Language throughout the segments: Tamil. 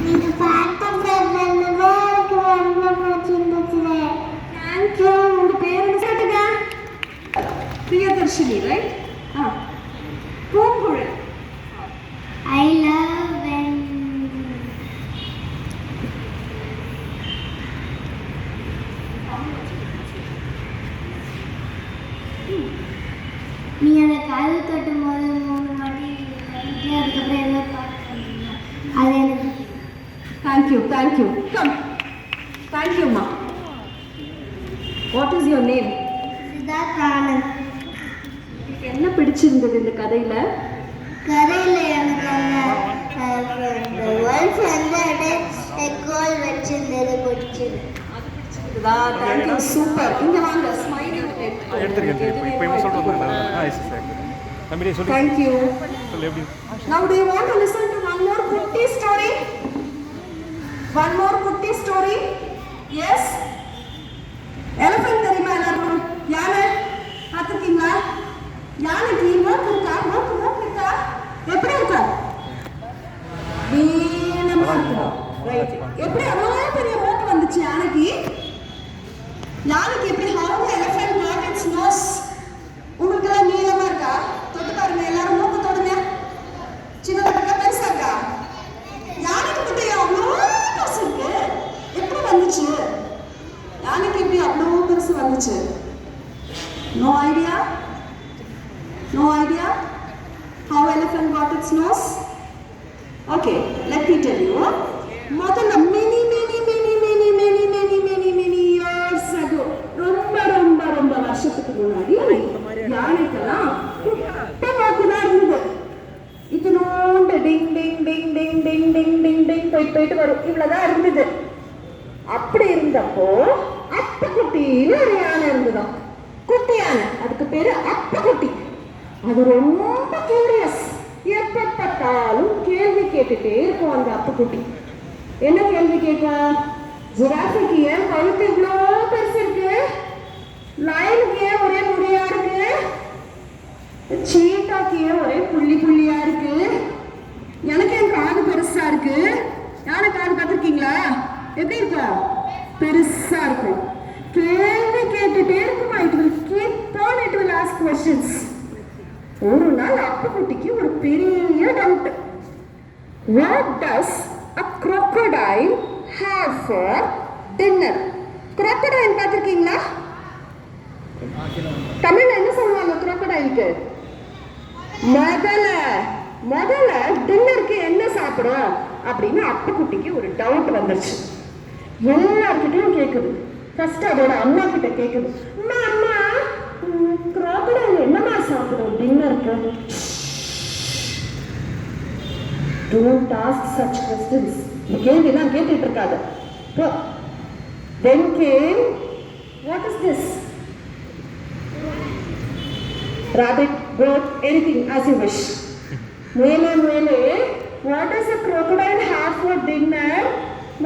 நீங்க பாத்தது எனக்கு ரொம்ப பிடிச்சிருந்துச்சு. Thank you. உங்க பேர் என்ன சொல்லுங்க? Priyadharshini, right? Poonguzhal. I love when நீ அந்த கால் தொட்டும் போது 3 வாட்டி அதுக்கப்புறம் என்ன பாட்டு அது எனக்கு Thank you. Come. Thank you, ma. What is your name? Siddharth Anand. என்ன பிடிச்சிருந்தது இந்த கதையில? கதையில் எனக்கு அந்த வேர்ல்ட்ஸ் வந்து கோல் வச்சிருந்தது பிடிச்சது. Thank you. Super. இங்க வாங்க. Smile. Thank you. Now do you want to listen to one more kutti story? One more kutti story? Yes? Elephant தெரியுமா எல்லாருக்கும்? யானை பார்த்துருக்கீங்களா? யானைக்கு மூக்கு இருக்கா? எப்படி இருக்கும்? நீளமா இருக்கும். ரைட். எப்படி அவ்வளோ பெரிய மூக்கு வந்துச்சு யானைக்கு? யானைக்கு எப்படி how the elephant got its nose? உங்களுக்கெல்லாம் நீளமா இருக்கா? தொட்டு பாருங்க எல்லாரும் மூக்கு தொடுங்க. சின்னதா இருக்கா பெருசா இருக்கா? யானைக்கு மட்டும் அவ்வளோ பெருசு இருக்கு. எப்படி வந்துச்சு? யானைக்கு எப்படி அவ்வளோ பெருசு வந்துச்சு? No idea? No idea? How elephant got its nose? Okay, let me tell you. முதல்ல many years ago, ரொம்ப வருஷத்துக்கு முன்னாடி யானைக்கெல்லாம் குட்டை மூக்கு தான் இருந்தது. இத்தனோண்டு டிங் டிங் டிங் டிங் டிங் டிங் டிங் டிங் போயிட்டு வரும். இவ்வளவுதான் இருந்தது. அப்படி இருந்தப்போ அப்புக்குட்டின்னு ஒரு யானை இருந்ததாம். குட்டி யானை, அதுக்கு பேரு அப்புக்குட்டி. அது ரொம்ப கியூரியஸ். எப்ப பார்த்தாலும் கேள்வி கேட்டுட்டே இருக்கும் அந்த அப்புக்குட்டி. என்ன கேள்வி கேட்கும்? ஜிராஃபிக்கு ஏன் கழுத்து இவ்வளோ பெருசு இருக்கு? லயனுக்கு ஏன் ஒரே முடியா இருக்கு? சீட்டாக்கு ஏன் ஒரே புள்ளியா இருக்கு? எனக்கு என் காது பெருசா இருக்கு. யானை காது பார்த்துருக்கீங்களா? எப்படி இருக்கும்? பெருசா இருக்கும். கேள்வி கேட்டுட்டே இருக்குமா? it will ask questions. ஒரு நாள் அப்புக்குட்டிக்கு ஒரு பெரிய doubt. What does a crocodile have for dinner? crocodile பார்த்திருக்கீங்களா? தமிழ்ல என்ன சொல்லுவாங்க crocodileக்கு? முதல்ல டின்னருக்கு என்ன சாப்பிடும் அப்படின்னு அப்புக்குட்டிக்கு ஒரு டவுட் வந்துருச்சு. எல்லார்கிட்டையும் கேட்குது. ஃபர்ஸ்ட் அதோட அம்மா கிட்ட கேட்குது. அம்மா crocodile என்னமா சாப்பிடும் டின்னருக்கு? Don't ask such questions. இந்த கேள்வியெல்லாம் கேட்டுட்டு இருக்காது. Then came, what is this? Rabbit, goat, anything as you wish. மேலே what does a crocodile have for dinner?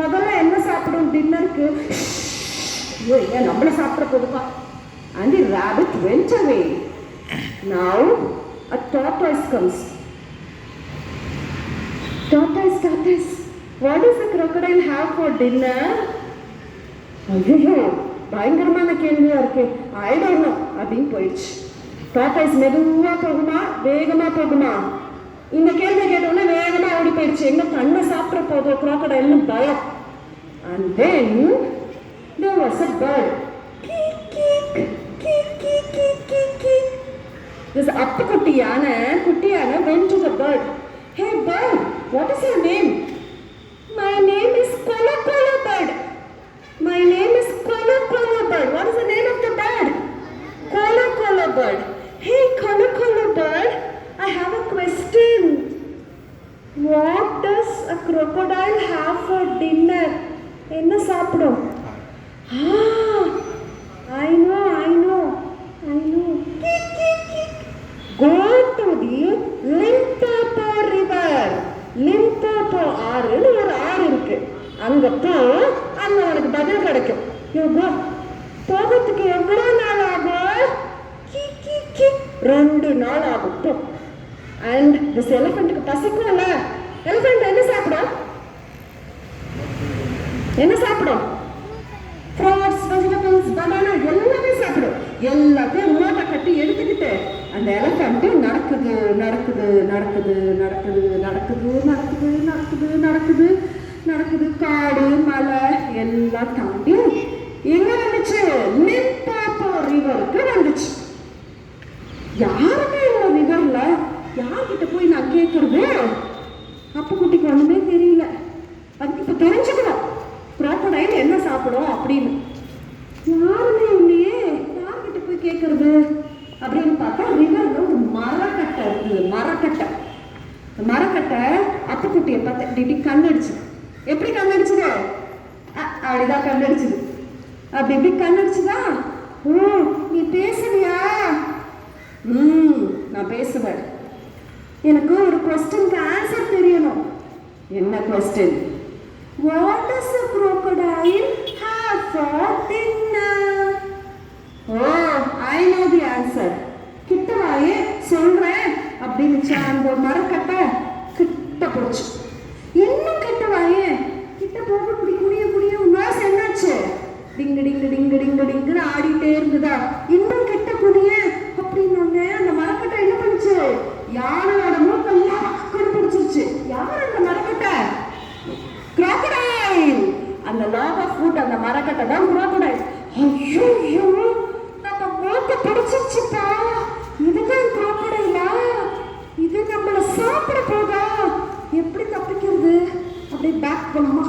முதல்ல என்ன சாப்பிடும் டின்னருக்கு? ஏன் நம்மள சாப்பிட போதுப்பா. And the rabbit went away. Now a tortoise comes. Tortoise, what does the crocodile have for dinner? ஐயோ பயங்கரமான கேள்வியா இருக்கு. I don't know அப்படின்னு போயிடுச்சு. tortoise மெதுவா போகுமா வேகமா போகுமா? இந்த கேள்வி கேட்டோன்னே வேகமா ஓடி போயிடுச்சு. எங்க கண்ணை சாப்பிட போதும் crocodileன்னு பயம். And then there was a bird. This Appukutty யானை went to the bird. Hey bird, what is your name? My name is Kolo bird. My name is Kolo bird. What is the name of the bird? Kolo bird. Hey Kolo bird, I have a question. What does a crocodile have for dinner? என்ன சாப்பிடும்? I know. Go to the Limpopo river. Limpopo ஆறுன்னு ஒரு ஆறு இருக்கு. அங்க போ, அங்க உனக்கு பதில் கிடைக்கும். போகிறதுக்கு எவ்வளவு நாள் ஆகும்? 2 நாள் ஆகும். அண்ட் திஸ் எலிஃபென்ட்டுக்கு பசிக்கும்ல. எலிஃபென்ட் என்ன சாப்பிடும்? என்ன சாப்பிடும்? ஃப்ரூட்ஸ், வெஜிடபிள்ஸ், பனானா எல்லாமே சாப்பிடும். எல்லாத்தையும் மூட்டை கட்டி எடுத்துக்கிட்டு அந்த எலஃபண்ட் நடக்குது நடக்குது நடக்குது நடக்குது நடக்குது நடக்குது நடக்குது நடக்குது நடக்குது காடு மலை எல்லாம் தாண்டி எங்க வந்துச்சு? லிம்பாப்போ ரிவருக்கு வந்துச்சு. யாருமே இல்லை ரிவர்ல. யார்கிட்ட போய் நான் கேட்கறது? அப்புக்குட்டிக்கு ஒண்ணுமே தெரியல. அதுக்கு இப்ப தெரிஞ்சுக்கணும் குரோக்கடைல் என்ன சாப்பிடும் அப்படின்னு. யாருமே இல்லையே, யார்கிட்ட போய் கேட்கறது அப்படின்னு பார்த்தா ரிவர்ல ஒரு மரக்கட்டை இருக்குது. மரக்கட்டை அப்புக்குட்டியை பார்த்து இப்படி கண்ணடிச்சு. எப்படி கண்ணடிச்சுது? அப்படிதான் கண்ணடிச்சுது. அப்படி இப்படி கண்ணடிச்சுதா? ஓ, நீ பேசுவியா? நான் பேசுவேன். எனக்கு ஒரு கொஸ்டினுக்கு ஆன்சர் தெரியணும். என்ன question? What does a crocodile have for dinner? Oh, I know the answer. கிட்ட வாயே சொல்றேன் அப்படின்னு அந்த மரக்கட்டை கிட்ட போச்சு. இன்னும் கிட்ட வாயே. கிட்ட போக குடிய உன்னாச என்னாச்சு? டிங்கு டிங்கு டிங்கு டிங்கு டிங்கு ஆடிட்டே இருந்ததா? இன்னும் கிட்ட குடிய அப்படின்னு அந்த மரக்கட்டை என்ன பண்ணுச்சு? யாரோட மூக்கெல்லாம் கண்டுபிடிச்சிருச்சு. யார் அந்த மரக்கட்டை? crocodile. அந்த லாக் ஆஃப் ஃபுட் அந்த மரக்கட்டை தான் crocodile. ஐயோ, நம்ம மூக்க பிடிச்சிருச்சுப்பா. இதுதான் crocodile-ஆ? இது நம்மள சாப்பிட போதா? எப்படி தப்பிக்கிறது? அப்படியே பேக் போலாமா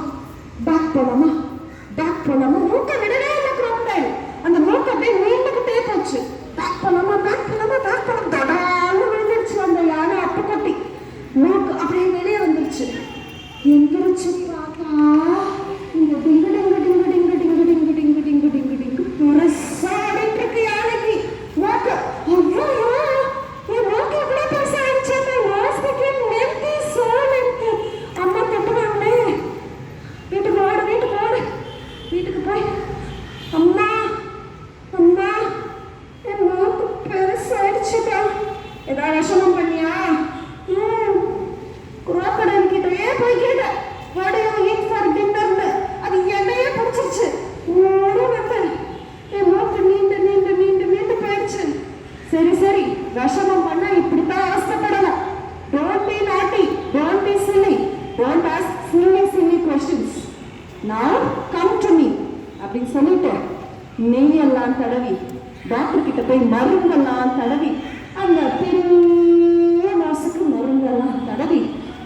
மூக்க விடவே இல்லை crocodile. அந்த மூக்க அப்படியே நீண்டுகிட்டே போச்சு. பேக் போலாமா தடான்னு விழுந்துருச்சு. அந்த யானை அப்புக்குட்டி மூக்கு அப்படியே வெளியே வந்துருச்சு. எந்திரிச்சு பார்த்தா இந்த டிங்கு டிங்கு டிங்கு டிங்கு டிங்கு டிங்கு டிங்கு டிங்கு டிங்கு டிங்கு பெருசா ஆடிட்டு இருக்கு யானைக்கு மூக்கு. ஐயோ, என் மூக்கு எவ்வளோ பெருசா ஆயிடுச்சு. அம்மா தட்டுவாங்களே. வீட்டுக்கு போய் அம்மா என் மூக்கு பெருசாயிடுச்சுப்பா. ஏதாவது விஷமம் பண்ணியா? crocodile கிட்டயே போய் கேட்ட what do you eat for dinner? அது என்னையே பிடிச்சிருச்சு. ஓடி வந்தேன். என் மூக்கு நீண்டு போயிடுச்சு. சரி விஷமம் பண்ணா இப்படித்தான் அவஸ்தைப்படணும். Don't be naughty, don't be silly, don't ask silly questions. Now come to me அப்படின்னு சொல்லிட்டு நெய்யெல்லாம் தடவி டாக்டர் கிட்ட போய் மருந்தெல்லாம் தடவி அந்த பெரிய மாசுக்கு மருந்தெல்லாம் தடவி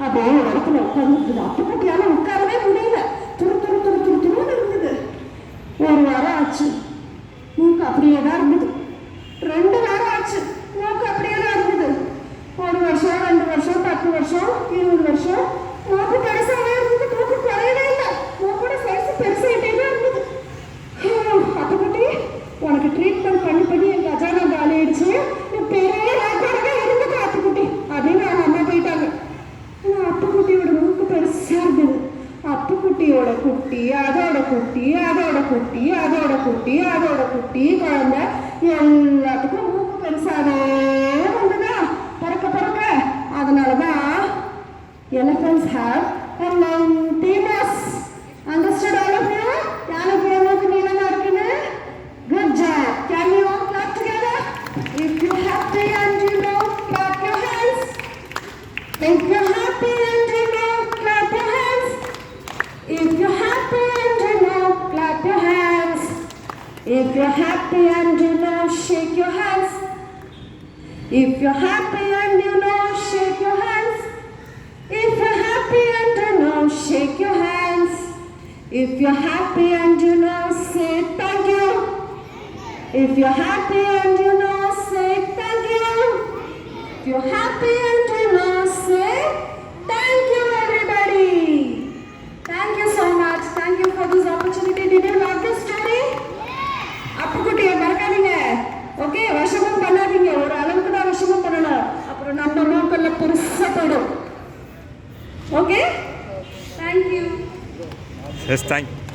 அப்படியே ஒரு இடத்துல உட்கார்ந்து அப்புக்குட்டியால உட்காரவே முடியல. துருன்னு இருந்தது. 1 வாரம் ஆச்சு. மூக்கு அப்படியே தான் இருந்தது. 2 வாரம் ஆச்சு. மூக்கு அப்படியே தான் இருந்தது. 1 வருஷம் 2 வருஷம் 10 வருஷம் 20 வருஷம் மூக்கு பெருசாவே இருந்தது. மூக்கு குறையவே இல்லை. மூக்கோட சைஸ் பெருசாயிட்டே தான் இருந்தது. அப்புக்குட்டி உனக்கு ட்ரீட்மெண்ட் பண்ணி என் கஜானா காலி ஆயிடுச்சு. பெரிய ராக்கோடவே இருந்தது அப்புக்குட்டி அப்படின்னு அவங்க அம்மா போயிட்டாங்க. அப்புக்குட்டியோட மூக்கு பெருசா இருந்தது. அப்புக்குட்டியோட குட்டி அதோட குட்டி குழந்தை எல்லாத்துக்கும் மூக்கு பெருசாவே வந்ததா பிறக்க. அதனாலதான் elephants have a lengthy nose. Understood all of you? யாருக்கு மூக்கு நீளமா இருக்குன்னு? Good job. Can you all clap together? If you're happy and you know, clap your hands. If you're happy and you know, clap your hands. If you're happy and you know, clap your hands. If you're happy and you know, shake your hands. If you're happy and you know, shake your hands. If you're happy and you know, shake your hands. If you're happy and you know, say thank you. If you're happy and you know, say thank you. If you're happy and you know, say thank you, everybody. Thank you so much. Thank you for this opportunity. Did you love this story? அப்புக்குட்டியை மறக்காதீங்க. ஓகே, விஷமம் பண்ணாதீங்க. ஒரு அளவுக்கு தான் விஷமம் பண்ணணும். அப்புறம் நம்ம மூக்கெல்லாம் பெருசா போயிடும். Okay, thank you. Yes, thank you.